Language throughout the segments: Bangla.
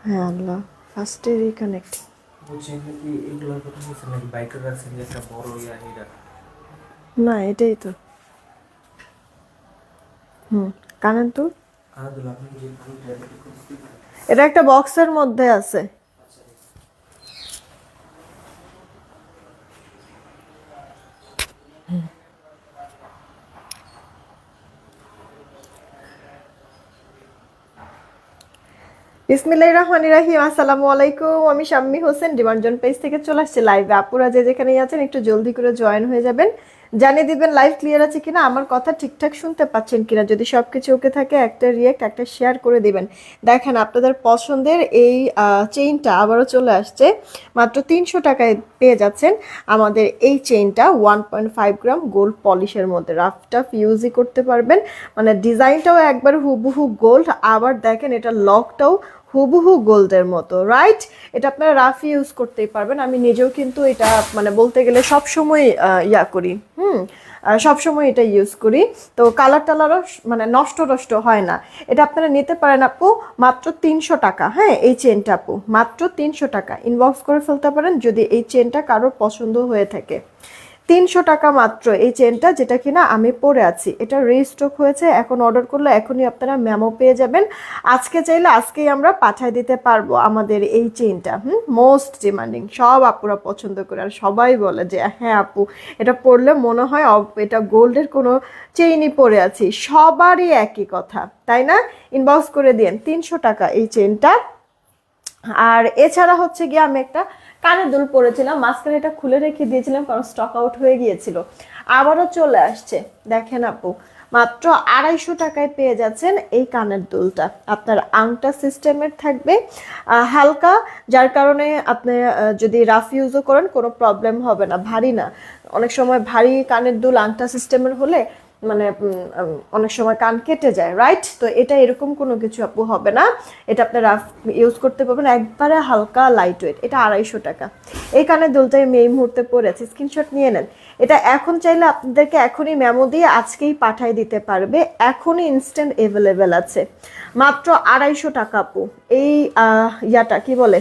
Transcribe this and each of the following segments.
হ্যাঁ আল্লাহ, ফার্স্টে রিকানেক্ট। বলছি নাকি এগুলোর কথা বলছেন নাকি বাইকের রাখছেন যে একটা বড় ইয়ানি রাখা? না এটাই তো। কানেন তো। আনাদুল আপনি যে গ্রুপটা এটা খুঁজতে এটা একটা বক্সের মধ্যে আছে। আচ্ছা বিসমিল্লাহির রহমানির রহিম। আসসালামু আলাইকুম, আমি শাম্মী হোসেন ডিমান্ডজন পেজ থেকে চলে আসছি লাইভে। আপুরা যে যেখানেই আছেন একটু জলদি করে জয়েন হয়ে যাবেন, জানিয়ে দিবেন লাইভ ক্লিয়ার আছে কিনা, আমার কথা ঠিকঠাক শুনতে পাচ্ছেন কিনা। যদি সব কিছু ওকে থাকে একটা রিয়েক্ট, একটা শেয়ার করে দিবেন। দেখেন আপনাদের পছন্দের এই চেইনটা আবারও চলে আসছে, মাত্র 300 টাকায় পেয়ে যাচ্ছেন আমাদের এই চেইনটা। 1.5 গ্রাম গোল্ড পলিশের মধ্যে রাফ টাফ ইউজই করতে পারবেন, মানে ডিজাইনটাও একবার হুবহু গোল্ড, আবার দেখেন এটা লকটাও হুবহু গোল্ডের মতো, রাইট? এটা আপনারা রাফ ইউজ করতেই পারবেন। আমি নিজেও কিন্তু এটা মানে বলতে গেলে সবসময় ইয়া করি, সবসময় এটা ইউজ করি। তো কালার টালারও মানে নষ্ট নষ্ট হয় না। এটা আপনারা নিতে পারেন আপু, মাত্র 300 টাকা। হ্যাঁ, এই চেনটা আপু মাত্র 300 টাকা। ইনবক্স করে ফেলতে পারেন যদি এই চেনটা কারোর পছন্দ হয়ে থাকে। 300 টাকা মাত্র এই চেনটা, যেটা কিনা আমি পরে আছি। এটা রিস্টক হয়েছে, এখন অর্ডার করলে এখনই আপনারা মেমো পেয়ে যাবেন। আজকে চাইলে আজকেই আমরা পাঠিয়ে দিতে পারবো আমাদের এই চেনটা। মোস্ট ডিমান্ডিং, সব আপুরা পছন্দ করে, আর সবাই বলে যে হ্যাঁ আপু এটা পরলে মনে হয় এটা গোল্ডের কোনো চেইনই পরে আছি। সবারই একই কথা, তাই না? ইনবক্স করে দিন 300 টাকা এই চেনটা। আর এছাড়া হচ্ছে গিয়ে আমি একটা কানের দুল পরেছিলাম, মাঝখানে এটা খুলে রেখে দিয়েছিলাম কারণ স্টক আউট হয়ে গিয়েছিল, আবারও চলে আসছে। দেখেন আপু, মাত্র 250 টাকায় পেয়ে যাচ্ছেন এই কানের দুলটা। আপনার আংটা সিস্টেমের থাকবে, হালকা, যার কারণে আপনি যদি রাফ ইউজও করেন কোনো প্রবলেম হবে না, ভারী না। অনেক সময় ভারী কানের দুল আংটা সিস্টেমের হলে মানে অনেক সময় কান কেটে যায়, রাইট? তো এটা এরকম কোনো কিছু আপু হবে না। এটা আপনি রাফ ইউজ করতে পারবেন, একবারে হালকা লাইট ওয়েট। এটা 250 টাকা। এই কানের দুলটাই আমি এই মুহূর্তে পরেছি, স্ক্রিনশট নিয়ে নেন। এটা এখন চাইলে আপনাদেরকে এখনই মেমো দিয়ে আজকেই পাঠিয়ে দিতে পারবে, এখনই ইনস্ট্যান্ট অ্যাভেলেবেল আছে। মাত্র 250 টাকা আপু এই ইয়াটা কি বলে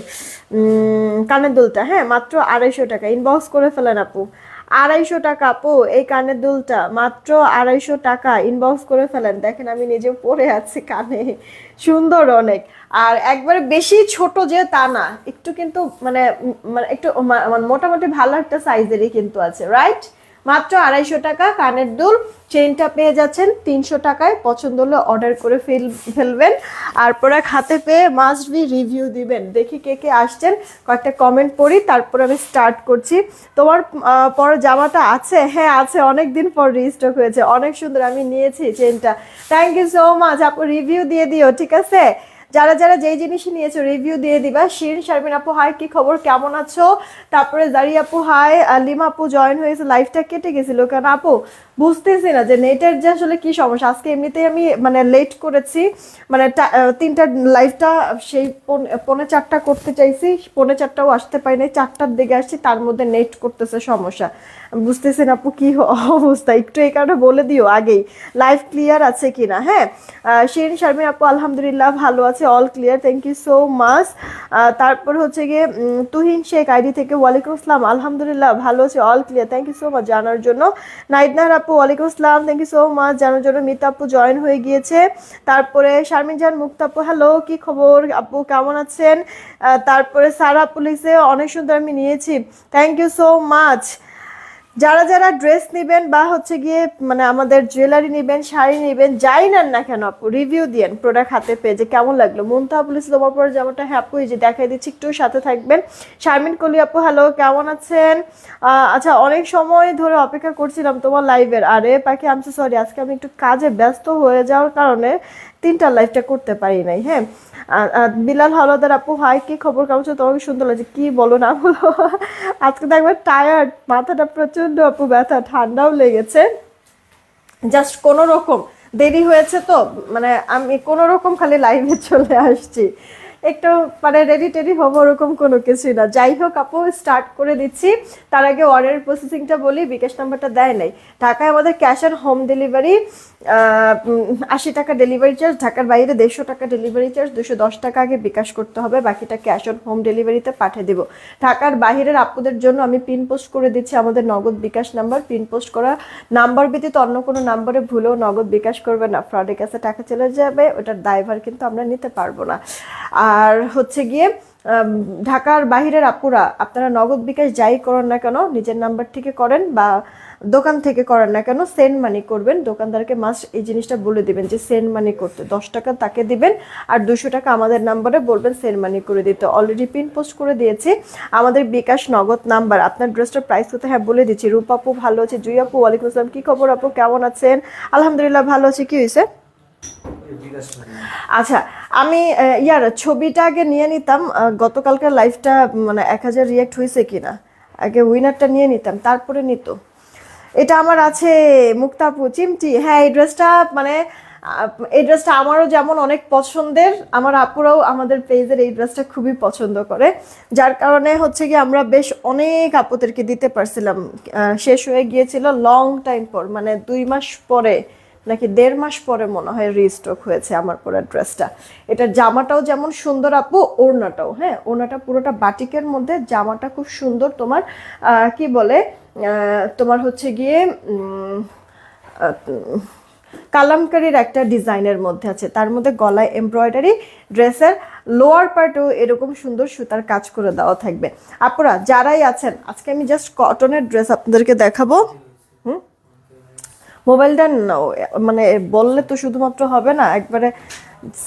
কানের দুলটা। হ্যাঁ, মাত্র 250 টাকা। ইনবক্স করে ফেলেন আপু। 250 টাকা আপু এই কানের দুলটা, মাত্র 250 টাকা। ইনবক্স করে ফেলেন। দেখেন আমি নিজে পরে আছি কানে, সুন্দর অনেক। আর একবারে বেশি ছোট যে তা না, একটু কিন্তু মানে মানে একটু মানে মোটামুটি ভালো একটা সাইজেরই কিন্তু আছে, রাইট? মাত্র 250 টাকা কানের দুল। চেইনটা পেয়ে যাচ্ছেন 300 টাকায়। পছন্দ হলে অর্ডার করে ফেলবেন। আর প্রোডাক্ট হাতে পেয়ে মাস্ট বি রিভিউ দিবেন। দেখি কে কে আসছেন, কয়েকটা কমেন্ট পড়ি, তারপর আমি স্টার্ট করছি। তোমার পরে জামাটা আছে? হ্যাঁ আছে, অনেক দিন পর রিস্টক হয়েছে, অনেক সুন্দর। আমি নিয়েছি চেইনটা। থ্যাংক ইউ সো মাচ আপু, রিভিউ দিয়ে দিও, ঠিক আছে? যারা যারা যেই জিনিসই নিয়েছো রিভিউ দিয়ে দিবা। শিরিন শারমিন আপু হাই, কি খবর, কেমন আছো? তারপরে জারি আপু হাই, লিমা আপু জয়েন হয়েছে, লাইফটা কেটে গেছিল কেন আপু? বুঝতেছি না যে নেটের যে আসলে কি সমস্যা। আজকে এমনিতেই আমি মানে লেট করেছি, মানে 3টার লাইভটা সেই 3:45 করতে চাইছি, 3:45টাও আসতে পারি নাই, 4টার দিকে আসছি, তার মধ্যে নেট করতেছে সমস্যা। বুঝতেছেন আপু কি অবস্থা, একটু এই কারণে বলে দিও আগেই লাইভ ক্লিয়ার আছে কিনা। হ্যাঁ, শিরিন শারমিন আপু আলহামদুলিল্লাহ ভালো আছে, all clear, thank you so much. তারপর হচ্ছে গিয়ে তুহিন শেখ আইডি থেকে ওয়ালাইকুম আসসালাম, আলহামদুলিল্লাহ ভালো আছে, all clear, thank you so much জানার জন্য। নাইদনার আপু ওয়ালাইকুম আসসালাম, থ্যাংক ইউ সো মাচ জানার জন্য। মিতা আপু জয়েন হয়ে গিয়েছে। তারপরে শারমিন জাহান মুক্তা আপু হ্যালো, কি খবর আপু, কেমন আছেন? তারপরে সারা পুলিশে অনেক সুন্দর আমি নিয়েছি, থ্যাংক ইউ সো মাচ। যারা যারা ড্রেস নেবেন বা হচ্ছে গিয়ে মানে আমাদের জুয়েলারি নেবেন, শাড়ি নেবেন, যাই নেন না কেন আপু রিভিউ দিয়েন প্রোডাক্ট হাতে পেয়ে যে কেমন লাগলো। মুনতাহা পুলিশ তোমার পরে যেমনটা হ্যাপু, এই যে দেখাই দিচ্ছি, একটু সাথে থাকবেন। শারমিন কলি আপু হ্যালো, কেমন আছেন? আচ্ছা, অনেক সময় ধরে অপেক্ষা করছিলাম তোমার লাইভের। আরে পাখি আমি তো সরি, আজকে আমি একটু কাজে ব্যস্ত হয়ে যাওয়ার কারণে 3টার লাইভটা করতে পারি নাই। হ্যাঁ, বিলাল হাওলাদার আপু হাই, কি খবর, কেমন আছো? তোমাকে সুন্দর লাগছে, কি বলো না বলো। আজকে তো একবার টায়ার্ড, মাথাটা প্রচন্ড আপু ব্যথা, ঠান্ডাও লেগেছে। জাস্ট কোনো রকম দেরি হয়েছে তো, মানে আমি কোনো রকম খালি লাইভে চলে আসছি। একটু মানে রেডি টেডি হবো ওরকম কোনো কিছুই না। যাই হোক আপু, স্টার্ট করে দিচ্ছি। তার আগে অর্ডারের প্রসেসিংটা বলি, বিকাশ নাম্বারটা দেয় নাই। ঢাকায় আমাদের ক্যাশ অন হোম ডেলিভারি 80 টাকা ডেলিভারি চার্জ, ঢাকার বাইরে 150 টাকা ডেলিভারি চার্জ, 210 টাকা আগে বিকাশ করতে হবে, বাকিটা ক্যাশ অন হোম ডেলিভারিতে পাঠিয়ে দিব। ঢাকার বাইরের আপুদের জন্য আমি পিন পোস্ট করে দিচ্ছি আমাদের নগদ বিকাশ নাম্বার। পিন পোস্ট করা নাম্বার ব্যতীত অন্য কোনো নাম্বারে ভুলেও নগদ বিকাশ করবে না, ফ্রডের কাছে টাকা চলে যাবে, ওটার দায়ভার কিন্তু আমরা নিতে পারবো না। আর হচ্ছে গিয়ে ঢাকার বাহিরের আপুরা আপনারা নগদ বিকাশ যাই করেন না কেন, নিজের নাম্বার থেকে করেন বা দোকান থেকে করেন না কেন, সেন্ড মানি করবেন। দোকানদারকে মাস্ট এই জিনিসটা বলে দিবেন যে সেন্ড মানি করতে, 10 টাকা তাকে দিবেন আর 200 টাকা আমাদের নাম্বারে বলবেন সেন্ড মানি করে দিতে। অলরেডি পিন পোস্ট করে দিয়েছি আমাদের বিকাশ নগদ নাম্বার। আপনার ড্রেসটার প্রাইস কত হ্যাঁ বলে দিচ্ছি। রূপা আপু ভালো আছে, জুই আপু ওয়ালাইকুম আসসালাম, কি খবর আপু কেমন আছেন? আলহামদুলিল্লাহ ভালো আছি। কি হয়েছে? আচ্ছা, আমি ছবিটা আগে নিয়ে নিতাম, গতকালকার লাইভটা মানে 1000 রিয়েক্ট হয়েছে কিনা, আগে উইনারটা নিয়ে নিতাম তারপরে নিত। এটা আমার আছে মুক্তাপু চিমটি। হ্যাঁ, এই ড্রেসটা মানে এই ড্রেসটা আমারও যেমন অনেক পছন্দের, আমার আপুরাও আমাদের পেজের এই ড্রেসটা খুবই পছন্দ করে, যার কারণে হচ্ছে কি আমরা বেশ অনেক আপুদেরকে দিতে পারছিলাম। শেষ হয়ে গিয়েছিল লং টাইম পর, মানে 2 মাস পরে নাকি 1.5 মাস পরে মনে হয় রিস্টক হয়েছে আমার পরা ড্রেসটা। এটার জামাটাও যেমন সুন্দর আপু, ওড়নাটাও, হ্যাঁ ওড়নাটা পুরোটা বাটিকের মধ্যে, জামাটা খুব সুন্দর। তোমার কি বলে তোমার হচ্ছে গিয়ে কালামকারীর একটা ডিজাইনের মধ্যে আছে, তার মধ্যে গলায় এমব্রয়ডারি, ড্রেসের লোয়ার পার্টেও এরকম সুন্দর সুতার কাজ করে দেওয়া থাকবে। আপুরা যারাই আছেন, আজকে আমি জাস্ট কটনের ড্রেস আপনাদেরকে দেখাবো। মোবাইলটা মানে বললে তো শুধুমাত্র হবে না, একবারে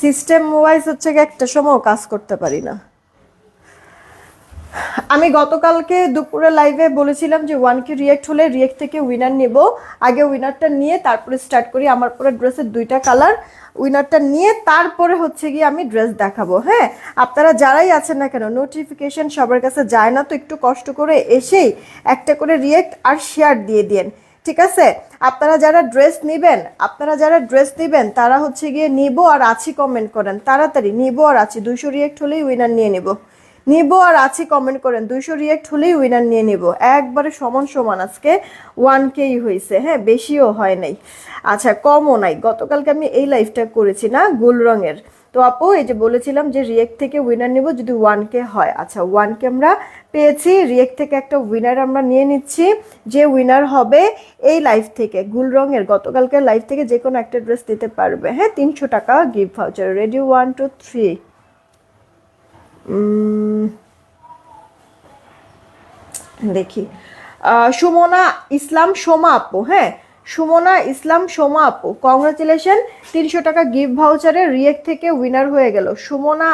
সিস্টেম ওয়াইজ হচ্ছে একটা সময় কাজ করতে পারি না। আমি গতকালকে দুপুরে লাইভে বলেছিলাম যে 1K রিয়েক্ট হলে রিয়েক্ট থেকে উইনার নেব, আগে উইনারটা নিয়ে তারপরে স্টার্ট করি। আমার পরে ড্রেসের 2টা কালার, উইনারটা নিয়ে তারপরে হচ্ছে গিয়ে আমি ড্রেস দেখাবো। হ্যাঁ, আপনারা যারাই আছেন না কেন, নোটিফিকেশন সবার কাছে যায় না, তো একটু কষ্ট করে এসেই একটা করে রিয়েক্ট আর শেয়ার দিয়ে দিন, ঠিক আছে? আপনারা যারা ড্রেস নিবেন তারা হচ্ছে গিয়ে নিব আর আছি কমেন্ট করেন, তাড়াতাড়ি নিব আর আছি। 200 রিয়েক্ট হলেই উইনার নিয়ে নিব আর আছি কমেন্ট করেন, 200 রিয়েক্ট হলেই উইনার নিয়ে নিব। একবারে সমান সমান আজকে 1Kই হয়েছে, হ্যাঁ বেশিও হয় নাই, আচ্ছা কমও নাই। গতকালকে আমি এই লাইভটা করেছি না গোল রঙের, তো আপু এই যে বলেছিলাম যে রিয়েক্ট থেকে উইনার নিব যদি 1K হয়। আচ্ছা 1K আমরা পেয়েছি, রিয়েক্ট থেকে একটা উইনার আমরা নিয়ে নিচ্ছি। যে উইনার হবে এই লাইভ থেকে, গুল রঙের গতকালকের লাইভ থেকে যে কোনো একটা ড্রেস দিতে পারবে, হ্যাঁ 300 টাকা গিফট ভাউচার। রেডি 1 2 3। দেখি সুমনা ইসলাম সোমা আপু, হ্যাঁ সুমনা ইসলাম সোমা আপু কংগ্রাচুলেশন, 300 টাকা গিফট ভাউচারে রিয়েক্ট থেকে উইনার হয়ে গেল সুমনা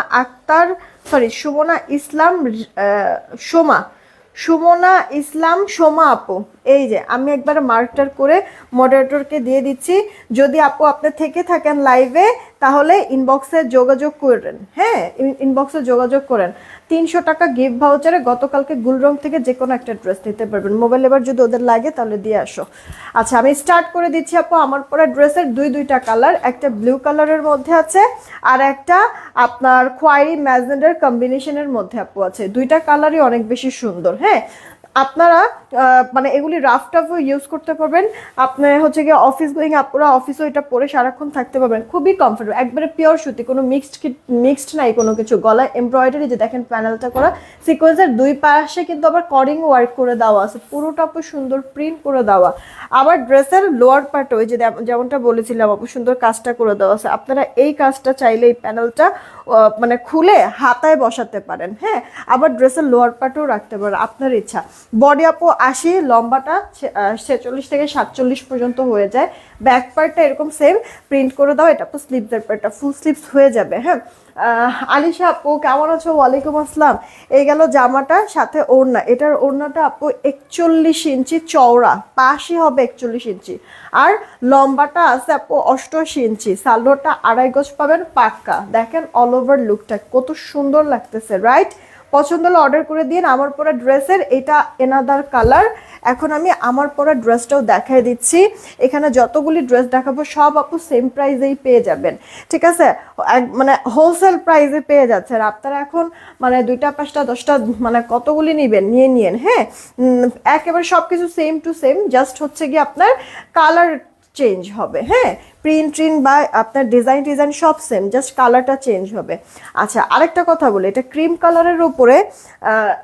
ইসলাম সোমা আপু। এই যে আমি একবার মার্কটার করে মডারেটরকে দিয়ে দিচ্ছি, যদি আপু আপনি থেকে থাকেন লাইভে তাহলে ইনবক্সে যোগাযোগ করেন, হ্যাঁ ইনবক্সে যোগাযোগ করেন। 300 টাকা গিফট ভাউচারে গতকালকে গুলরং থেকে যে কোনো একটা ড্রেস নিতে পারবেন। মোবাইল এবার যদি ওদের লাগে তাহলে দিয়ে আসো। আচ্ছা আমি স্টার্ট করে দিচ্ছি আপু। আমার পরা ড্রেসের দুইটা কালার, একটা ব্লু কালারের মধ্যে আছে আর একটা আপনার খয়েরি ম্যাজেন্ডার কম্বিনেশনের মধ্যে আপু আছে। 2টা কালারই অনেক বেশি সুন্দর। হ্যাঁ আপনারা মানে এগুলি রাফ টাফও ইউজ করতে পারবেন, আপনার হচ্ছে গিয়ে অফিস গোয়িং আপুরা অফিসও এটা পরে সারাক্ষণ থাকতে পারবেন, খুবই কমফোর্টেবল, একবারে পিওর সুতি, কোনো মিক্সড নাই কোনো কিছু। গলায় এমব্রয়ডারি যে দেখেন প্যানেলটা করা, সিকোয়েন্সের 2 পাশে কিন্তু আবার কর্ডিং ওয়ার্ক করে দেওয়া আছে, পুরোটা আপু সুন্দর প্রিন্ট করে দেওয়া। আবার ড্রেসের লোয়ার পার্ট ওই যে যেমনটা বলেছিলাম আপু সুন্দর কাজটা করে দেওয়া আছে। আপনারা এই কাজটা চাইলে এই প্যানেলটা মানে খুলে হাতায় বসাতে পারেন, হ্যাঁ আবার ড্রেসের লোয়ার পার্টও রাখতে পারেন, আপনার ইচ্ছা। বডি আপু 80, লম্বাটা 46 থেকে 47 পর্যন্ত হয়ে যায়। ব্যাক পার্টটা এরকম সেম প্রিন্ট করে দাও, এটা আপু স্লিভসের পার্টটা ফুল স্লিভস হয়ে যাবে। হ্যাঁ আলিশা আপু কেমন আছো? ওয়ালাইকুম আসসালাম। এই গেল জামাটা, সাথে ওড়না, এটার ওড়নাটা আপু 41 ইঞ্চি চওড়া, পাশে হবে 41 ইঞ্চি আর লম্বাটা আছে আপু 88 ইঞ্চি। সালোয়ারটা 2.5 গজ পাবেন পাক্কা। দেখেন অল ওভার লুকটা কত সুন্দর লাগতেছে, রাইট? পছন্দ হলে অর্ডার করে দিন। আমার পরা ড্রেসের এটা এনাদার কালার। এখন আমি আমার পরা ড্রেসটাও দেখাই দিচ্ছি। এখানে যতগুলি ড্রেস দেখাবো সব আপু সেম প্রাইসেই পেয়ে যাবেন, ঠিক আছে? মানে হোলসেল প্রাইসে পেয়ে যাচ্ছেন আপনারা। এখন মানে 2টা 5টা 10টা মানে কতগুলি নিবেন নিয়ে হ্যাঁ একেবারে সব কিছু সেম টু সেম, জাস্ট হচ্ছে কি আপনার কালার চেঞ্জ হবে, হ্যাঁ, প্রিন্ট বা আপনার ডিজাইন সব সেম, জাস্ট কালারটা চেঞ্জ হবে। আচ্ছা, আরেকটা কথা বলি, এটা ক্রিম কালারের উপরে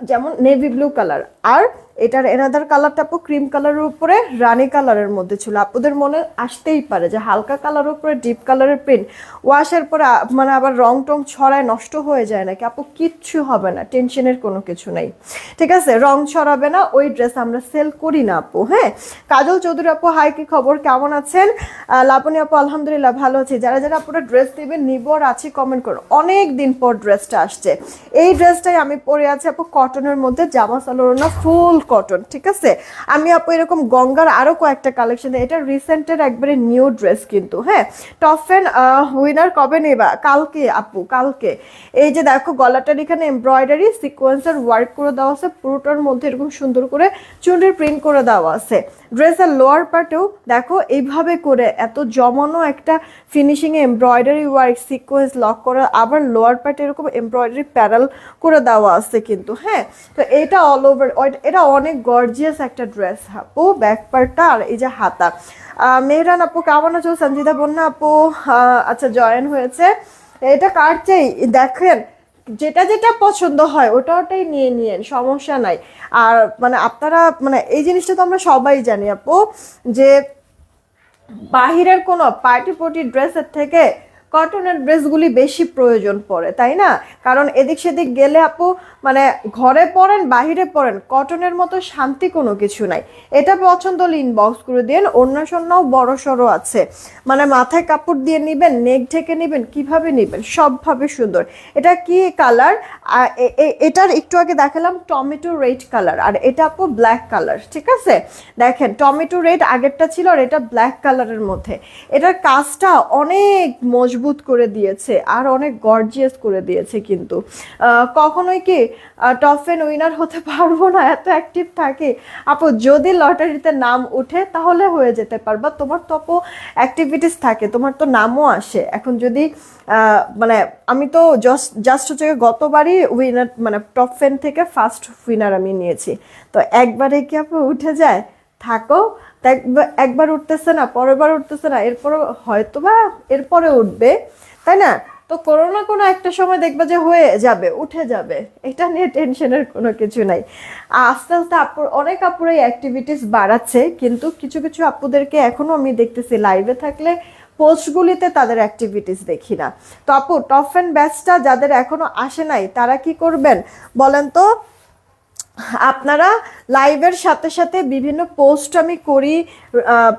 যেমন নেভি ব্লু কালার, আর এটার এনাদার কালারটা আপু ক্রিম কালারের উপরে রানী কালারের মধ্যে ছিল। আপুদের মনে আসতেই পারে যে হালকা কালারের উপরে ডিপ কালারের প্রিন্ট ওয়াশের পরে মানে আবার রং টং ছড়ায় নষ্ট হয়ে যায় নাকি? আপু কিচ্ছু হবে না, টেনশনের কোনো কিছু নাই, ঠিক আছে? রং ছড়াবে না, ওই ড্রেস আমরা সেল করি না আপু। হ্যাঁ, কাজল চৌধুরী আপু হাই, কি খবর, কেমন আছেন? লাবণী আপু আলহামদুলিল্লাহ ভালো আছি। যারা যারা আপুরা ড্রেস নেবেন নিব আর আছি কমেন্ট করুন। অনেক দিন পর ড্রেসটা আসছে, এই ড্রেসটাই আমি পরে আছি আপু, কটনের মধ্যে, জামা সালোয়ার না, ফুল কটন, ঠিক আছে? আমি আপু এরকম গঙ্গার আরো কয়েকটা কালেকশন, এটা রিসেন্টের একবারে নিউ ড্রেস কিন্তু। হ্যাঁ, টপ ফ্যান উইনার কবে নেবা? কালকে আপু, কালকে। এই যে দেখো গলাটার এখানে এমব্রয়ডারি সিকোয়েন্সের ওয়ার্ক করে দেওয়া আছে, পুরোটার মধ্যে এরকম সুন্দর করে চুলের প্রিন্ট করে দেওয়া আছে। ড্রেসের লোয়ার পার্টেও দেখো এইভাবে করে এত জমানো একটা ফিনিশিংয়ে এমব্রয়ডারি ওয়ার্ক সিকোয়েন্স লক করা, আবার লোয়ার পার্টে এরকম এমব্রয়ডারি প্যারাল করে দেওয়া আছে কিন্তু। হ্যাঁ, তো এটা অল ওভার, এটা অনেক গর্জিয়াস একটা ড্রেস আপু, ব্যাক পার্টটা আর এই যে হাতা। মেহরান আপু কেমন আছো? সঞ্জিদা বন্যা আপু আচ্ছা জয়েন হয়েছে। এটা কার চাই দেখেন, যেটা যেটা পছন্দ হয় ওটাই নিয়ে নিয়েন, সমস্যা নাই। আর মানে আপনারা মানে এই জিনিসটা তো আমরা সবাই জানি আপু, যে বাহিরের কোনো পার্টি ড্রেসের থেকে কটনের ড্রেসগুলি বেশি প্রয়োজন পড়ে, তাই না? কারণ এদিক সেদিক গেলে আপু মানে ঘরে পরেন বাহিরে পরেন, কটনের মতো শান্তি কোনো কিছু নাই। এটা পছন্দ হলে ইনবক্স করে দিন। অন্য সন্ন্যাও বড় সড়ো আছে, মানে মাথায় কাপড় দিয়ে নিবেন, নেক ঢেকে নিবেন, কিভাবে নিবেন সবভাবে সুন্দর। এটা কি কালার? এটার একটু আগে দেখালাম টমেটো রেড কালার, আর এটা আপু ব্ল্যাক কালার, ঠিক আছে? দেখেন টমেটো রেড আগেরটা ছিল, আর এটা ব্ল্যাক কালারের মধ্যে। এটার কাজটা অনেক মজবুত করে দিয়েছে আর অনেক গর্জিয়াস করে দিয়েছে কিন্তু। কখনোই কি টপ ফ্যান উইনার হতে পারবো না, এত অ্যাক্টিভ থাকে আপু। যদি লটারিতে নাম উঠে তাহলে হয়ে যেতে পারবা, তোমার তো আপু অ্যাক্টিভিটিস থাকে, তোমার তো নামও আসে। এখন যদি মানে আমি তো জাস্ট হচ্ছে গতবারই উইনার, মানে টপ ফ্যান থেকে ফার্স্ট উইনার আমি নিয়েছি, তো একবারে কি আপু উঠে যায়? থাকো, একবার উঠতেছে না, পরের বার উঠতেছে না, এরপরে হয়তো বা এরপরে উঠবে, তাই না? তো কোনো না কোনো একটা সময় দেখবে যে হয়ে যাবে, উঠে যাবে, এটা নিয়ে টেনশনের কোনো কিছু নাই। আস্তে আস্তে অনেক আপুরাই অ্যাক্টিভিটিস বাড়াচ্ছে, কিন্তু কিছু কিছু আপুদেরকে এখনো আমি দেখতেছি লাইভে থাকলে পোস্টগুলিতে তাদের অ্যাক্টিভিটিস দেখি না। তো আপু টপ ফ্যান ব্যাচটা যাদের এখনো আসে নাই তারা কি করবেন বলেন তো? আপনারা লাইভের সাথে সাথে বিভিন্ন পোস্ট আমি করি,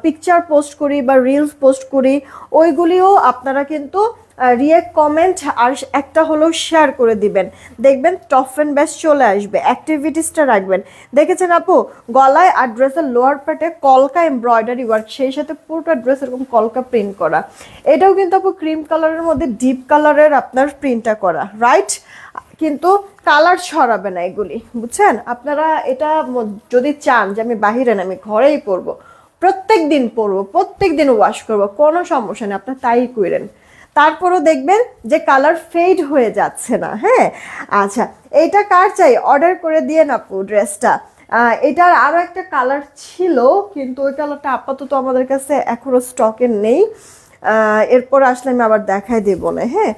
পিকচার পোস্ট করি বা রিলস পোস্ট করি, ওইগুলিও আপনারা কিন্তু রিয়েক্ট কমেন্ট আর একটা হলেও শেয়ার করে দিবেন, দেখবেন টপ ফ্যান ব্যাচ চলে আসবে। অ্যাক্টিভিটিসটা রাখবেন। দেখেছেন আপু গলায় আর ড্রেসের লোয়ার পার্টে কলকা এমব্রয়ডারি ওয়ার্ক, সেই সাথে পুরোটা ড্রেস এরকম কলকা প্রিন্ট করা। এটাও কিন্তু আপু ক্রিম কালারের মধ্যে ডিপ কালারের আপনার প্রিন্টটা করা, রাইট? কিন্তু কালার ছড়াবে না এগুলি, বুঝছেন? আপনারা এটা যদি চান যে আমি বাহিরে না, আমি ঘরেই পরবো, প্রত্যেক দিন পরবো, প্রত্যেক দিন ওয়াশ করবো, কোনো সমস্যা নেই, আপনার তাই করেন। তারপরও দেখবেন যে কালার ফেড হয়ে যাচ্ছে না। হ্যাঁ, আচ্ছা, এইটা কার চাই অর্ডার করে দিয়ে না আপু ড্রেসটা। এটার আরও একটা কালার ছিল, কিন্তু ওই কালারটা আপাতত আমাদের কাছে এখনও স্টকে নেই, এরপর আসলে আমি আবার দেখাই দেবো না। হ্যাঁ,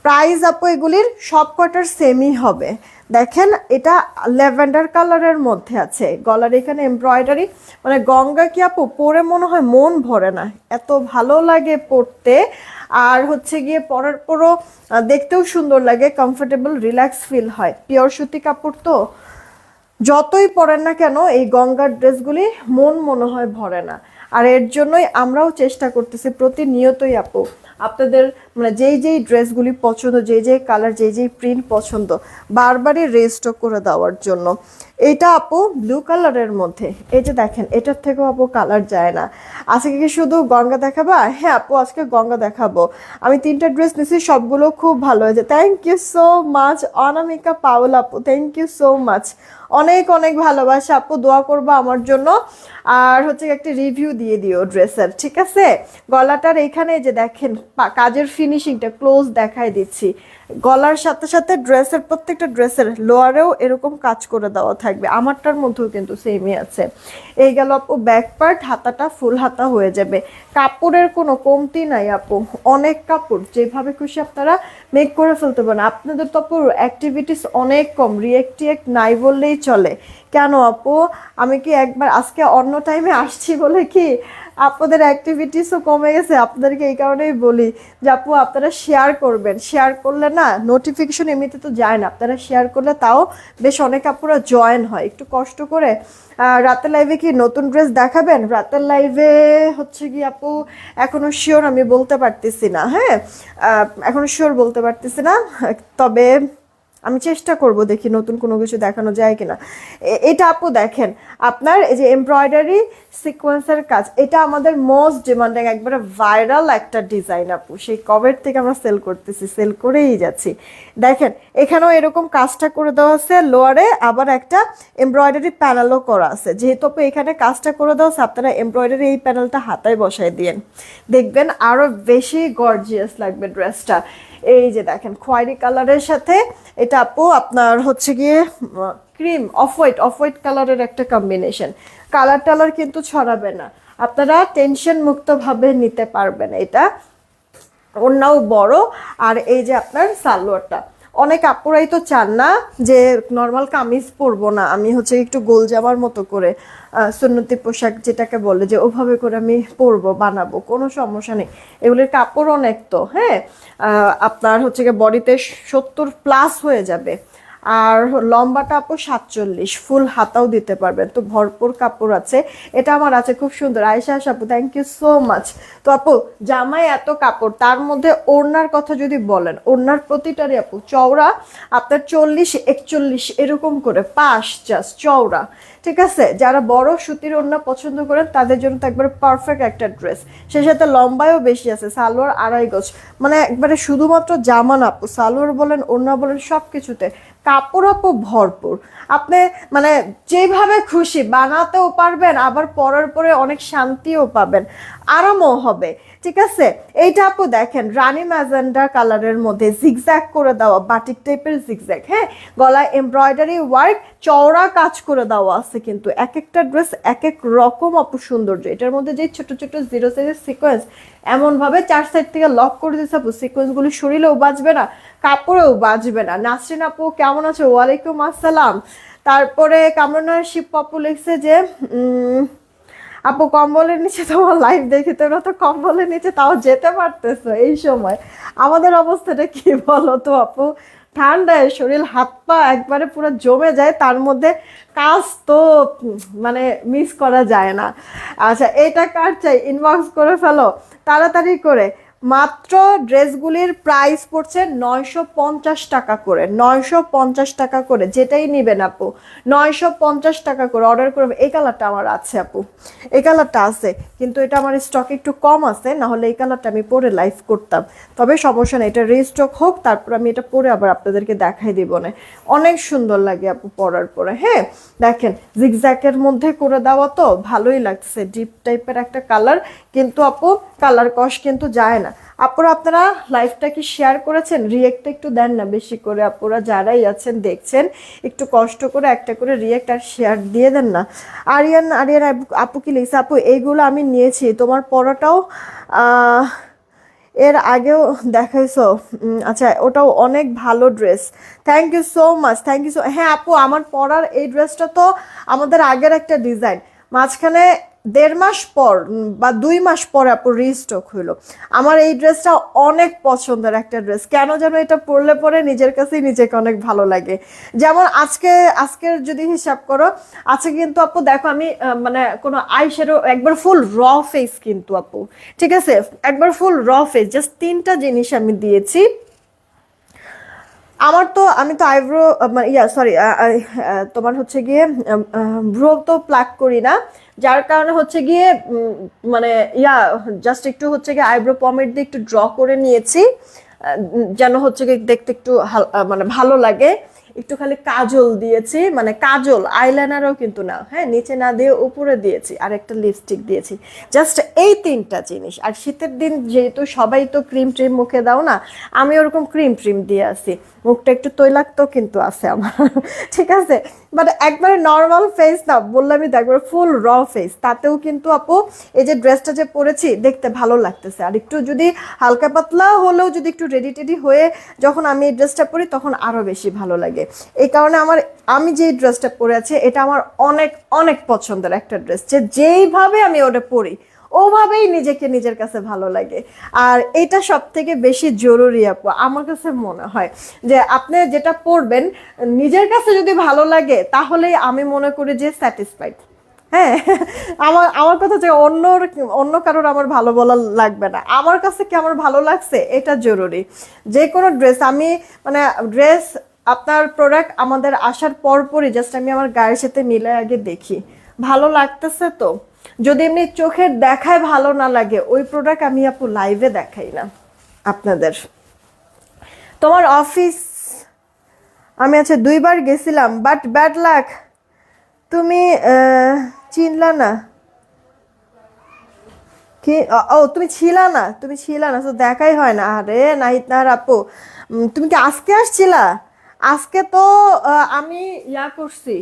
প্রাইস আপু এগুলির সব কটার সেমই হবে। দেখেন এটা ল্যাভেন্ডার কালারের মধ্যে আছে, গলার এখানে এমব্রয়ডারি, মানে গঙ্গা কি আপু পরে মনে হয় মন ভরে না, এত ভালো লাগে পরতে। আর হচ্ছে গিয়ে পরার পরও দেখতেও সুন্দর লাগে, কমফোর্টেবল রিল্যাক্স ফিল হয়, পিওর সুতি কাপড় তো। যতই পরেন না কেন এই গঙ্গার ড্রেসগুলি মন মনে হয় ভরে না। আর এর জন্যই আমরাও চেষ্টা করতেছি প্রতিনিয়তই আপু আপনাদের মানে যেই ড্রেসগুলি পছন্দ, যেই কালার, যেই প্রিন্ট পছন্দ, বারবারই রেস্টক করে দেওয়ার জন্য। এটা আপু ব্লু কালারের মধ্যে, এই যে দেখেন, এটার থেকেও আপু কালার যায় না। আজকে কি শুধু গঙ্গা দেখাবা? হ্যাঁ আপু আজকে গঙ্গা দেখাবো। আমি 3টা ড্রেস নিয়েছি, সবগুলো খুব ভালো হয়েছে। Thank you so much Anamika Paul আপু, থ্যাংক ইউ সো মাচ, অনেক অনেক ভালোবাসা আপু, দোয়া করবো আমার জন্য। আর হচ্ছে একটা রিভিউ দিয়ে দিও ড্রেসের, ঠিক আছে? গলাটার এইখানে যে দেখেন কাজের ফিনিশিংটা ক্লোজ দেখাই দিচ্ছি। গলার সাথে সাথে ড্রেসের প্রত্যেকটা ড্রেসের লোয়ারেও এরকম কাজ করে দেওয়া থাকবে, আমারটার মধ্যেও কিন্তু সেমই আছে। এই গেল আপু ব্যাক পার্ট, হাতাটা ফুল হাতা হয়ে যাবে। কাপড়ের কোনো কমতি নাই আপু, অনেক কাপড় যেভাবে খুশি আপনারা মেক করে ফেলতে পারেন। আপনাদের তো আপু অ্যাক্টিভিটিস অনেক কম, রিয়েক্ট নাই বললেই চলে। কেন আপু, আমি কি একবার আজকে অন্য টাইমে আসছি বলে কি আপনাদের অ্যাক্টিভিটিসও কমে গেছে? আপনাদেরকে এই কারণেই বলি যে আপু আপনারা শেয়ার করবেন, শেয়ার করলে না নোটিফিকেশন এমনিতে তো যায় না, আপনারা শেয়ার করলে তাও বেশ অনেক আপুরা জয়েন হয়। একটু কষ্ট করে রাতের লাইভে কি নতুন ড্রেস দেখাবেন? রাতের লাইভে হচ্ছে কি আপু এখনো শিওর আমি বলতে পারতেছি না, হ্যাঁ এখনো শিওর বলতে পারতেছি না, তবে আমি চেষ্টা করব দেখি নতুন কোনো কিছু দেখানো যায় কিনা। এটা আপু দেখেন, আপনার এই যে এমব্রয়ডারি সিকোয়েন্সের কাজ, এটা আমাদের মোস্ট ডিমান্ডিং একবারে ভাইরাল একটা ডিজাইন আপু। সেই কবের থেকে আমরা সেল করতেছি, সেল করেই যাচ্ছি। দেখেন এখানেও এরকম কাজটা করে দেওয়া আছে, লোয়ারে আবার একটা এমব্রয়ডারি প্যানেলও করা আছে। যেহেতু আপু এখানে কাজটা করে দেওয়া আছে, আপনারা এমব্রয়ডারি এই প্যানেলটা হাতায় বসায় দিয়েন, দেখবেন আরও বেশি গর্জিয়াস লাগবে ড্রেসটা। এই যে দেখেন খয়েরি কালারের সাথে এটা আপু আপনার হচ্ছে গিয়ে ক্রিম অফ হোয়াইট কালারের একটা কম্বিনেশন। কালার টালার কিন্তু ছড়াবে না, আপনারা টেনশন মুক্তভাবে নিতে পারবেন। এটা ওড়নাও বড়, আর এই যে আপনার সালোয়ারটা, অনেক আপুরাই তো চান না যে নর্মাল কামিজ পরবো না, আমি হচ্ছে একটু গোল জামার মতো করে সুন্নতি পোশাক যেটাকে বলে যে ওভাবে করে আমি পরবো বানাবো, কোনো সমস্যা নেই। এগুলির কাপড় অনেক তো, হ্যাঁ আপনার হচ্ছে গিয়ে বডিতে 70+ হয়ে যাবে, আর লম্বাটা আপু 47, ফুল হাতাও দিতে পারবেন, তো ভরপুর কাপড় আছে। এটা আমার আছে খুব সুন্দর। আয়েশা আপু থ্যাংক ইউ সো মাচ। তো আপু জামায় এত কাপড়, তার মধ্যে ওড়নার কথা যদি বলেন, ওড়নার প্রতিটারই আপু চওড়া আপনার 40-41 এরকম করে পাশ জাস্ট চওড়া, ঠিক আছে? যারা বড় সুতির ওড়না পছন্দ করেন তাদের জন্য তো একবারে পারফেক্ট একটা ড্রেস। সেই সাথে লম্বায়ও বেশি আছে, সালোয়ার 2.5 গজ, মানে একবারে শুধুমাত্র জামা না আপু, সালোয়ার বলেন ওড়না বলেন সব কিছুতে কাপড় আপু ভরপুর। আপনি মানে যেভাবে খুশি বানাতেও পারবেন, আবার পরার পরে অনেক শান্তিও পাবেন, আরামও হবে, ঠিক আছে? এইটা আপু দেখেন রানী ম্যাজেন্ডা কালারের মধ্যে জিগজ্যাগ করে দেওয়া বাটিক টাইপের জিগজ্যাগ, হ্যাঁ গলায় এমব্রয়ডারি ওয়ার্ক, চওড়া কাজ করে দেওয়া আছে, কিন্তু এক একটা ড্রেস এক এক রকম আপু সৌন্দর্য। এটার মধ্যে যে ছোট ছোট 0 সাইজের সিকোয়েন্স এমনভাবে 4 সাইড থেকে লক করে দিচ্ছে আপু, সিকোয়েন্সগুলি শরীরেও বাজবে না, কাপড়েও বাজবে না। নাসরিন আপু কেমন আছো? ওয়ালাইকুম আসসালাম। তারপরে কামরানার শিব আপু লিখছে যে আপু কম্বলের নিচে তোমার লাইভ দেখি, তোমরা তো কম্বলের নিচে তাও যেতে পারতেছো এই সময়, আমাদের অবস্থাটা কি বলো তো আপু? ঠান্ডায় শরীর হাত পা একবারে পুরো জমে যায়, তার মধ্যে কাজ তো মানে মিস করা যায় না। আচ্ছা এটা কার চাই ইনবক্স করে ফেলো তাড়াতাড়ি করে। মাত্র ড্রেসগুলির প্রাইস পড়ছে 950 টাকা করে, 950 টাকা করে, যেটাই নিবেন আপু 950 টাকা করে অর্ডার করবে। এই কালারটা আমার আছে আপু, এই কালারটা আছে, কিন্তু এটা আমার স্টক একটু কম আছে, না হলে এই কালারটা আমি পরে লাইভ করতাম। তবে সমস্যা নেই, এটা রিস্টক হোক, তারপর আমি এটা পরে আবার আপনাদেরকে দেখাই দিব না। অনেক সুন্দর লাগে আপু পরার পরে। হ্যাঁ দেখেন জিগজ্যাকের মধ্যে করে দেওয়া তো ভালোই লাগছে, ডিপ টাইপের একটা কালার, কিন্তু আপু কালার কস কিন্তু যায় না। আপুরা আপনারা লাইভটা কি শেয়ার করেছেন? রিয়েক্টটা একটু দেন না বেশি করে, আপুরা যারাই আছেন দেখছেন একটু কষ্ট করে একটা করে রিয়েক্ট আর শেয়ার দিয়ে দেন না। আরিয়ান আপু কি লিখছে? আপু এইগুলো আমি নিয়েছি, তোমার পরাটাও এর আগেও দেখাইছো, আচ্ছা ওটাও অনেক ভালো dress, thank you so much, thank you so. হ্যাঁ আপু আমার পরার এই ড্রেসটা তো আমাদের আগের একটা ডিজাইন, মাঝখানে 1.5 মাস পর বা 2 মাস পরে আপু রিস্টক হইলো। আমার এই ড্রেসটা অনেক পছন্দের একটা ড্রেস, কেন যেন এটা পরলে পরে নিজের কাছেই নিজেকে অনেক ভালো লাগে। যেমন আজকের যদি হিসাব করো, আজকে কিন্তু আপু দেখো আমি মানে কোনো আই শ্যাডো একবার ফুল র ফেস কিন্তু আপু, ঠিক আছে একবার ফুল র ফেস, জাস্ট 3টা জিনিস আমি দিয়েছি। আমি তো আইব্রো মানে সরি তোমার হচ্ছে গিয়ে ভ্রু তো প্লাক করি না, যার কারণে হচ্ছে গিয়ে মানে জাস্ট একটু হচ্ছে গিয়ে আইব্রো পমেট দিয়ে একটু ড্র করে নিয়েছি, যেন হচ্ছে গিয়ে দেখতে একটু মানে ভালো লাগে। একটু খালি কাজল দিয়েছি, মানে কাজল আইলাইনারও কিন্তু না, হ্যাঁ, নিচে না দিয়ে উপরে দিয়েছি, আর একটা লিপস্টিক দিয়েছি, জাস্ট এই 3টা জিনিস। আর শীতের দিন যেহেতু সবাই তো ক্রিম ট্রিম মুখে দাও না, আমি ওরকম ক্রিম ট্রিম দিয়ে আসি, মুখটা একটু তৈলাক্ত কিন্তু আছে আমার ঠিক আছে, বাট একবারে নর্মাল ফেস না, বললামই তো একবারে ফুল র ফেস, তাতেও কিন্তু আপু এই যে ড্রেসটা যে পরেছি দেখতে ভালো লাগতেছে। আর একটু যদি হালকা পাতলা হলেও যদি একটু রেডি টেডি হয়ে যখন আমি এই ড্রেসটা পরি তখন আরও বেশি ভালো লাগে। এই কারণে আমি যে ড্রেসটা পরে আছি এটা আমার অনেক অনেক পছন্দের একটা ড্রেস, যে যেইভাবে আমি ওটা পরি ওভাবেই নিজেকে নিজের কাছে ভালো লাগে। আর এটা সব থেকে বেশি জরুরি আপু আমার কাছে মনে হয়, যে আপনি যেটা পরবেন নিজের কাছে যদি ভালো লাগে তাহলেই আমি মনে করি যে স্যাটিসফাইড। হ্যাঁ, আমার কথা যে অন্য কারোর আমার ভালো বলা লাগবে না, আমার কাছে কি আমার ভালো লাগছে এটা জরুরি। যে কোনো ড্রেস আমি মানে ড্রেস আপনার প্রোডাক্ট আমাদের আসার পরপরই জাস্ট আমি আমার গায়ের সাথে মিলে আগে দেখি ভালো লাগতেছে তো। যদি এমনি চোখের দেখায় ভালো না লাগে ওই প্রোডাক্ট আমি আপু লাইভে দেখাই না আপনাদের। তোমার অফিস আমি আচ্ছা 2বার গেছিলাম, বাট ব্যাড লাক, তুমি চিনলা না কি? ও তুমি ছিলা না, তো দেখাই হয় না। আরে নাহিদ নাহার আপু, তুমি কি আজকে আসছিলা? আজকে তো আমি করছি,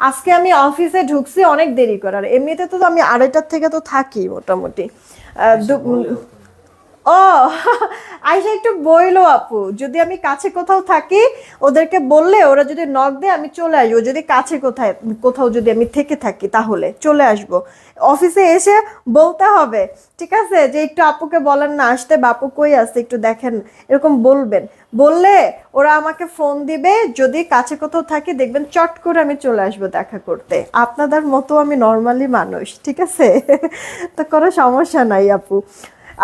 আজকে আমি অফিসে ঢুকছি অনেক দেরি করার, এমনিতে তো আমি 2:30টার থেকে তো থাকি মোটামুটি। আচ্ছা, বলেও তো না। ও আইসা একটু বইলো আপু, যদি আমি কাছে কোথাও থাকি ওদেরকে বললে ওরা যদি নক দেয় আমি চলে আসবো, যদি কাছে কোথাও যদি আমি থেকে থাকি তাহলে চলে আসবো। অফিসে এসে বলতে হবে, ঠিক আছে, যে একটু আপুকে বলেন না আসতে, বাপু কই আছে একটু দেখেন, এরকম বলবেন। বললে ওরা আমাকে ফোন দিবে, যদি কাছে কোথাও থাকি দেখবেন চট করে আমি চলে আসবো দেখা করতে। আপনাদের মতো আমি নর্মালি মানুষ, ঠিক আছে তো কোনো সমস্যা নাই আপু।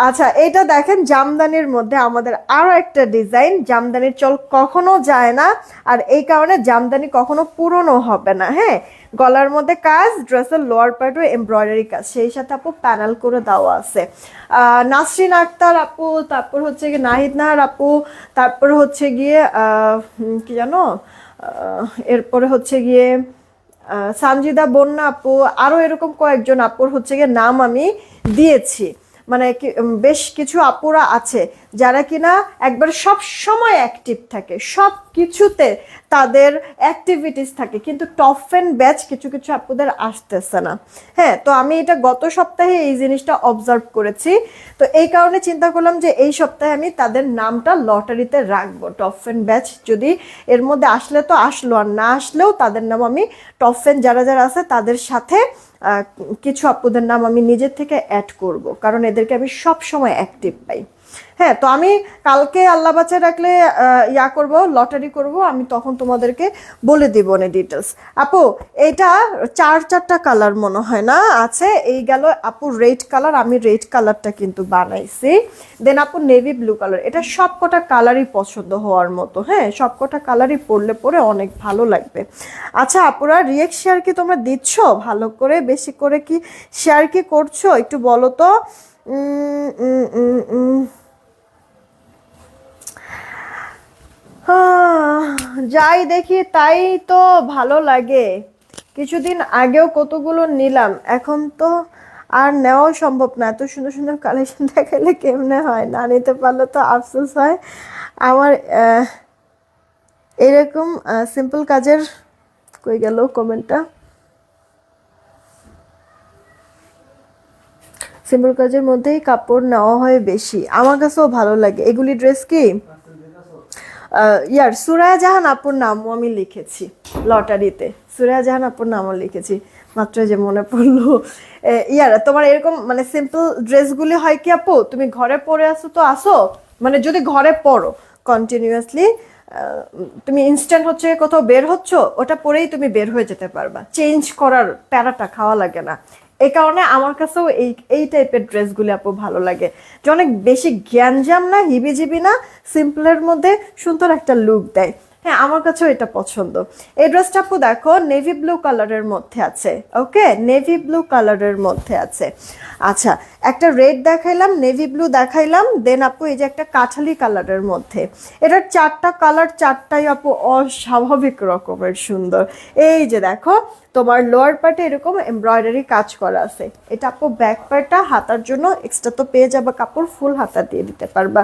আচ্ছা, এটা দেখেন জামদানির মধ্যে আমাদের আরো একটা ডিজাইন, জামদানির চল কখনো যায় না, আর এই কারণে জামদানি কখনো পুরনো হবে না। হ্যাঁ, গলার মধ্যে কাজ, ড্রেসের লোয়ার পার্টও এমব্রয়ডারি কাজ, সেই সাথে আপু প্যানেল করে দেওয়া আছে। নাসরিন আক্তার আপু, তারপর হচ্ছে গিয়ে নাহিদ নাহার আপু, তারপর হচ্ছে গিয়ে কি জানো, এরপরে হচ্ছে গিয়ে সানজিদা বন্যা আপু, আরো এরকম কয়েকজন আপুর হচ্ছে গিয়ে নাম আমি দিয়েছি। মানে বেশ কিছু আপুরা আছে যারা কিনা একবার সব সময় অ্যাক্টিভ থাকে, সব কিছুতে তাদের অ্যাক্টিভিটিস থাকে, কিন্তু টপ 10 ব্যাচ কিছু কিছু আপুদের আসতেছে না। হ্যাঁ, তো আমি এটা গত সপ্তাহে এই জিনিসটা অবজার্ভ করেছি, তো এই কারণে চিন্তা করলাম যে এই সপ্তাহে আমি তাদের নামটা লটারিতে রাখবো। টপ 10 ব্যাচ যদি এর মধ্যে আসলে তো আসলো, আর না আসলেও তাদের নাম আমি টপ 10 যারা যারা আছে তাদের সাথে কিছু আপুদের নাম আমি নিজের থেকে অ্যাড করব, কারণ এদেরকে আমি সব সময় অ্যাক্টিভ পাই। হ্যাঁ, তো আমি কালকে আল্লাহ বাঁচায় রাখলে করব, লটারি করব, আমি তখন তোমাদেরকে বলে দিব না ডিটেলস। আপু এটা 4টা কালার মনে হয় না আছে, এই গেল আপু রেড কালার, আমি রেড কালারটা কিন্তু বানাইছি, দেন আপু নেভি ব্লু কালার, এটা সবকটা কালারই পছন্দ হওয়ার মতো। হ্যাঁ, সবকটা কালারই পরে অনেক ভালো লাগবে। আচ্ছা আপুরা, রিয়েক্ট শেয়ার কি তোমরা দিচ্ছ ভালো করে, বেশি করে কি শেয়ার কি করছো একটু বলো তো। যাই দেখি তাই তো ভালো লাগে, কিছুদিন আগেও কতগুলো নিলাম, এখন তো আর নেওয়াও সম্ভব না, এত সুন্দর সুন্দর কালেকশন দেখালে কেমনে হয়, না নিতে পারলে তো আফসোস হয় আমার। এরকম সিম্পল কাজের কই গেল কমেন্টটা, সিম্পল কাজের মধ্যেই কাপড় নেওয়া হয় বেশি, আমার কাছেও ভালো লাগে। এগুলি ড্রেস কি সুরায়া জাহান আপুর নামও আমি লিখেছি লটারিতে, সুরায়া জাহান আপুর নামও লিখেছি, মাত্র যে মনে পড়লো। তোমার এরকম মানে সিম্পল ড্রেসগুলি হয় কি আপু, তুমি ঘরে পরে আসো তো আসো, মানে যদি ঘরে পরো কন্টিনিউয়াসলি, তুমি ইনস্ট্যান্ট হচ্ছে কোথাও বের হচ্ছ, ওটা পরেই তুমি বের হয়ে যেতে পারবা, চেঞ্জ করার প্যারাটা খাওয়া লাগে না। এই কারণে আমার কাছেও এই টাইপের ড্রেসগুলি আপু ভালো লাগে, যে অনেক বেশি জ্ঞানজাম না, হিবিজিবি না, সিম্পলের মধ্যে সুন্দর একটা লুক দেয়। হ্যাঁ আমার কাছেও এটা পছন্দ। এই ড্রেসটা আপু দেখো নেভি ব্লু কালারের মধ্যে আছে, ওকে নেভি ব্লু কালারের মধ্যে আছে। আচ্ছা একটা রেড দেখাইলাম, নেভি ব্লু দেখাইলাম, দেন আপু এই যে একটা কাঠালি কালারের মধ্যে। এটার চারটা কালার, চারটাই আপু অস্বাভাবিক রকমের সুন্দর। এই যে দেখো তোমার লোয়ার পার্টে এরকম এমব্রয়ডারি কাজ করা আছে। এটা আপু ব্যাক পার্টটা হাতার জন্য এক্সট্রা তো পেয়ে যাবে কাপড়, ফুল হাতা দিয়ে দিতে পারবা।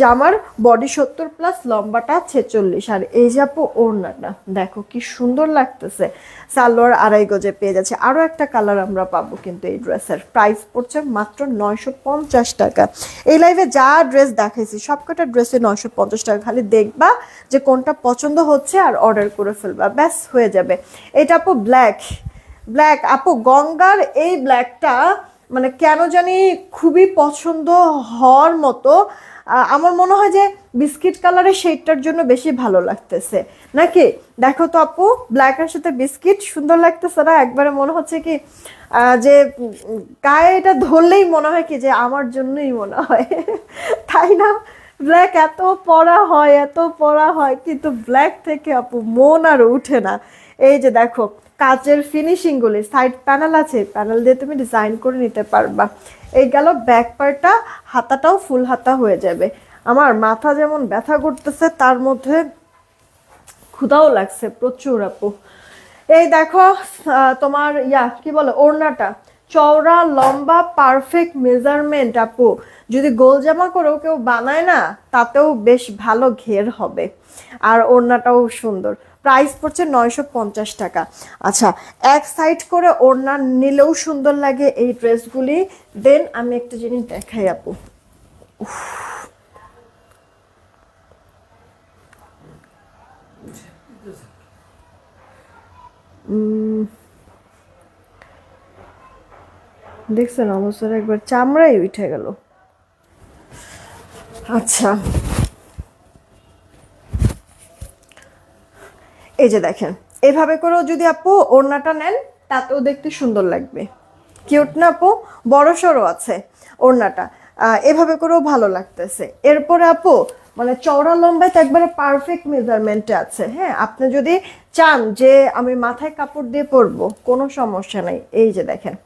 জামার বডি 70+, লম্বাটা 46। আর এই যে আপু ওড়নাটা দেখো কি সুন্দর লাগতেছে, সালোয়ার 2.5 গজে পেয়ে যাচ্ছে। আরও একটা কালার আমরা পাবো কিন্তু এই ড্রেসের প্রাইস পড়ছে মাত্র 950 টাকা। এই লাইভে যা ড্রেস দেখাইছি সবকটা ড্রেসে 950 টাকা। খালি দেখবা যে কোনটা পছন্দ হচ্ছে আর অর্ডার করে ফেলবা, ব্যাস হয়ে যাবে। এটা আপু ব্ল্যাক, ব্ল্যাক আপু গঙ্গার এই ব্ল্যাকটা মানে কেন জানি খুবই পছন্দ হওয়ার মতো। আমার মনে হয় যে বিস্কিট কালারের শেডটার জন্য বেশি ভালো লাগতেছে নাকি? দেখো তো আপু ব্ল্যাকের সাথে বিস্কিট সুন্দর লাগতেছে না? একবারে মনে হচ্ছে কি যে গায়ে এটা ধরলেই মনে হয় কি যে আমার জন্যই মনে হয় তাই না? ব্ল্যাক এত পরা হয়, এত পরা হয়, কিন্তু ব্ল্যাক থেকে আপু মন আর উঠে না। এই যে দেখো কাচের ফিনিশিংগুলি, সাইড প্যানেল আছে, প্যানেল দিয়ে তুমি ডিজাইন করে নিতে পারবা। এই গেল ব্যাক পার্টটা, হাতাটাও ফুল হাতা হয়ে যাবে। আমার মাথা যেমন ব্যথা করতেছে তার মধ্যে ক্ষুধাও লাগছে প্রচুর আপু। এই দেখো তোমার কি বলে ওড়নাটা চওড়া লম্বা পারফেক্ট মেজারমেন্ট আপু। যদি গোল জামা করেও কেউ বানায় না তাতেও বেশ ভালো ঘের হবে। আর ওড়নাটাও সুন্দর, প্রাইস পড়ছে 950 টাকা। আচ্ছা এক সাইড করে ওড়না নিলেও সুন্দর লাগে এই ড্রেসগুলি। দেন আমি একটা জিনিস দেখাই আপু, দেখছেন অবসর একবার চামড়াই উঠে গেল। আচ্ছা এই যে দেখেন এভাবে করেও যদি আপু ওড়নাটা নেন তাতেও দেখতে সুন্দর লাগবে, কিউট না আপু? বড় সড়ো আছে ওড়নাটা, এভাবে করেও ভালো লাগতেছে। এরপরে আপু মানে চওড়া লম্বায় তো একবারে পারফেক্ট মেজারমেন্টে আছে। হ্যাঁ আপনি যদি চান যে আমি মাথায় কাপড় দিয়ে পরবো কোনো সমস্যা নাই, এই যে দেখেন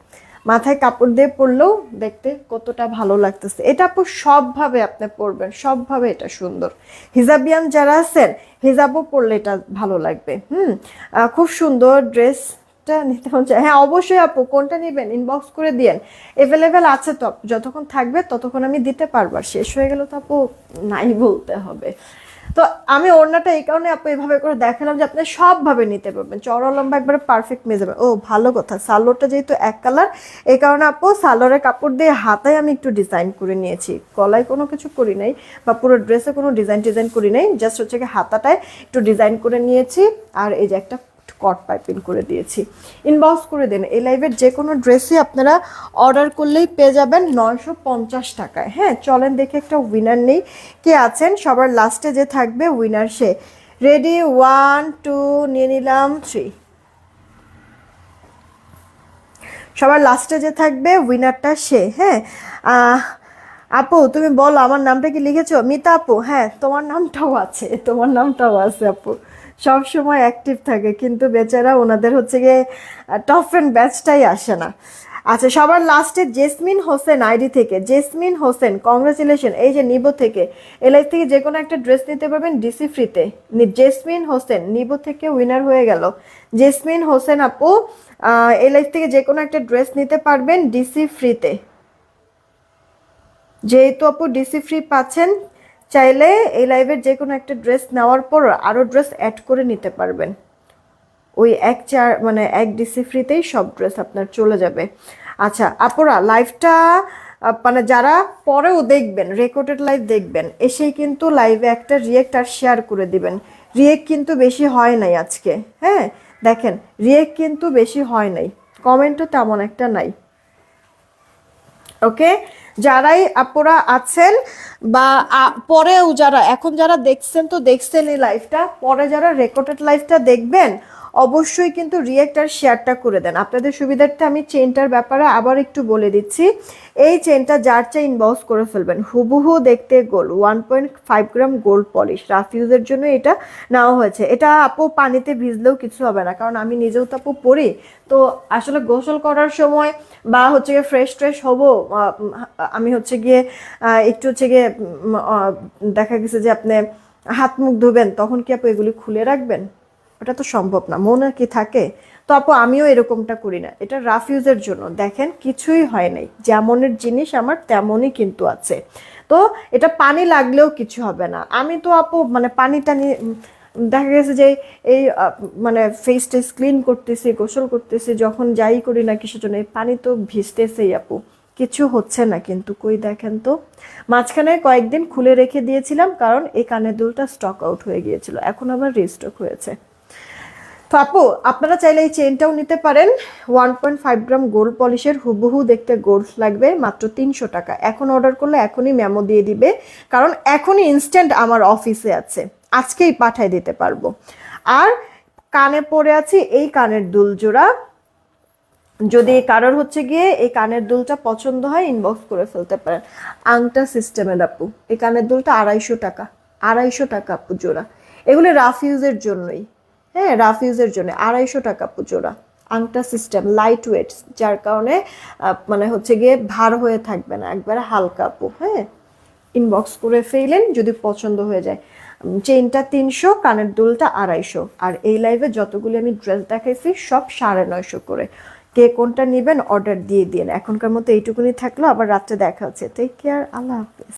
মাথায় কাপড় দিয়ে পরলেও দেখতে কতটা ভালো লাগতেছে। এটা আপু সবভাবে আপনি পরবেন, সবভাবে এটা সুন্দর। হিজাবিয়ান যারা আছেন হিজাবও পরলে এটা ভালো লাগবে। খুব সুন্দর ড্রেসটা নিতে মন চায়। হ্যাঁ অবশ্যই আপু কোনটা নেবেন ইনবক্স করে দিয়েন, অ্যাভেলেবেল আছে তো, যতক্ষণ থাকবে ততক্ষণ আমি দিতে পারবো, শেষ হয়ে গেলে তো আপু নাই বলতে হবে। তো আমি ওড়নাটা এই কারণে আপু এভাবে করে দেখালাম যে আপনি সবভাবে নিতে পারবেন, চওড়া লম্বা একবারে পারফেক্ট মেজারমেন্ট। ও ভালো কথা, সালোয়ারটা যেহেতু এক কালার এই কারণে আপু সালোয়ারের কাপড় দিয়ে হাতায় আমি একটু ডিজাইন করে নিয়েছি, গলায় কোনো কিছু করি নাই বা পুরো ড্রেসে কোনো ডিজাইন করি নাই, জাস্ট হচ্ছে কি হাতাটায় একটু ডিজাইন করে নিয়েছি আর এই যে একটা কট পাইপিং করে দিয়েছি। ইনবক্স করে দেন, এই লাইভের যে কোনো ড্রেসই আপনারা অর্ডার করলেই পেয়ে যাবেন 950 টাকায়। হ্যাঁ চলেন দেখে একটা উইনার নেই, কে আছেন? সবার লাস্টে যে থাকবে উইনার সে। রেডি 1 2 নিয়ে নিলাম 3। সবার লাস্টে যে থাকবে উইনারটা সে। হ্যাঁ আপু তুমি বলো আমার নামটা কি লিখেছো? মিতা আপু, হ্যাঁ তোমার নামটাও আছে, তোমার নামটাও আছে আপু, সব সময় অ্যাক্টিভ থাকে কিন্তু বেচারা ওনাদের হচ্ছে গিয়ে টপ অ্যান্ড ব্যাচটাই আসে না। আচ্ছা সবার লাস্টে জেসমিন হোসেন আইডি থেকে, জেসমিন হোসেন কংগ্রেচুলেশন। এই যে নিবো থেকে এলআই থেকে যে কোনো একটা ড্রেস নিতে পারবেন ডিসি ফ্রিতে। জেসমিন হোসেন নিবো থেকে উইনার হয়ে গেল। জেসমিন হোসেন আপু এলআই থেকে যে কোনো একটা ড্রেস নিতে পারবেন ডিসি ফ্রিতে। যেহেতু আপু ডিসি ফ্রি পাচ্ছেন চাইলে এই লাইভের যে কোনো একটা ড্রেস নেওয়ার পর আরও ড্রেস অ্যাড করে নিতে পারবেন, ওই এক ডিসি ফ্রিতেই সব ড্রেস আপনার চলে যাবে। আচ্ছা আপুরা লাইভটা মানে যারা পরেও দেখবেন রেকর্ডেড লাইভ দেখবেন এসেই কিন্তু লাইভে একটা রিয়েক্ট আর শেয়ার করে দিবেন। রিয়েক্ট কিন্তু বেশি হয় নাই আজকে, হ্যাঁ দেখেন রিয়েক্ট কিন্তু বেশি হয় নাই, কমেন্টও তেমন একটা নাই। ওকে যারাই আপুরা আছেন বা পরেও যারা এখন যারা দেখছেন তো দেখছেন এই লাইভটা, পরে যারা রেকর্ডেড লাইভটা দেখবেন অবশ্যই কিন্তু রিঅ্যাক্ট আর শেয়ারটা করে দেন। আপনাদের সুবিধার্থে আমি চেনটার ব্যাপারে আবার একটু বলে দিচ্ছি। এই চেনটা যার চাই ইনবক্স করে ফেলবেন। হুবহু দেখতে গোল্ড, 1.5 গ্রাম গোল্ড পলিশ, রাফ ইউজের জন্য এটা নেওয়া হয়েছে। এটা আপু পানিতে ভিজলেও কিছু হবে না, কারণ আমি নিজেও তো আপু পরি। তো আসলে গোসল করার সময় বা হচ্ছে গিয়ে ফ্রেশ ট্রেশ হবো, আমি হচ্ছে গিয়ে একটু হচ্ছে গিয়ে দেখা গেছে যে আপনি হাত মুখ ধুবেন, তখন কি আপু এগুলি খুলে রাখবেন? ওটা তো সম্ভব না, মনে কি থাকে? তো আপু আমিও এরকমটা করি না। এটা রাফ ইউজের জন্য, দেখেন কিছুই হয় নাই, যেমনের জিনিস আমার তেমনই কিন্তু আছে। তো এটা পানি লাগলেও কিছু হবে না। আমি তো আপু মানে পানি টানি দেখা গেছে যে এই মানে ফেস টেস ক্লিন করতেছি, গোসল করতেছি, যখন যাই করি না কিসের জন্য, এই পানি তো ভিজতেছেই আপু, কিছু হচ্ছে না কিন্তু। কই দেখেন তো, মাঝখানে কয়েকদিন খুলে রেখে দিয়েছিলাম কারণ এই কানের দুলটা স্টক আউট হয়ে গিয়েছিল, এখন আবার রিস্টক হয়েছে। তো আপু আপনারা চাইলে এই চেনটাও নিতে পারেন। 1.5 গ্রাম গোল্ড পলিশের, হুবহু দেখতে গোল্ড লাগবে, মাত্র 300 টাকা। এখন অর্ডার করলে এখনই মেমো দিয়ে দিবে, কারণ এখনই ইনস্ট্যান্ট আমার অফিসে আছে, আজকেই পাঠাই দিতে পারবো। আর কানে পরে আছি এই কানের দুল জোড়া, যদি কারোর হচ্ছে গিয়ে এই কানের দুলটা পছন্দ হয় ইনবক্স করে ফেলতে পারেন। আংটা সিস্টেমের আপু, এই কানের দুলটা 250 টাকা, 250 টাকা আপু জোড়া। এগুলো রাফ ইউজের জন্যই, হ্যাঁ রাফ ইউজের জন্য 250 টাকা আপু জোড়া। আংটা সিস্টেম, লাইট ওয়েট, যার কারণে মানে হচ্ছে গিয়ে ভার হয়ে থাকবে না, একবারে হালকা আপু। হ্যাঁ ইনবক্স করে ফেলেন যদি পছন্দ হয়ে যায়। চেইনটা 300, কানের দুলটা 250। আর এই লাইভে যতগুলি আমি ড্রেস দেখাইছি সব 950 করে। কে কোনটা নেবেন অর্ডার দিয়ে দিন। এখনকার মতো এইটুকুনি থাকলো, আবার রাত্রে দেখা হচ্ছে। টেক কেয়ার, আল্লাহ হাফেজ।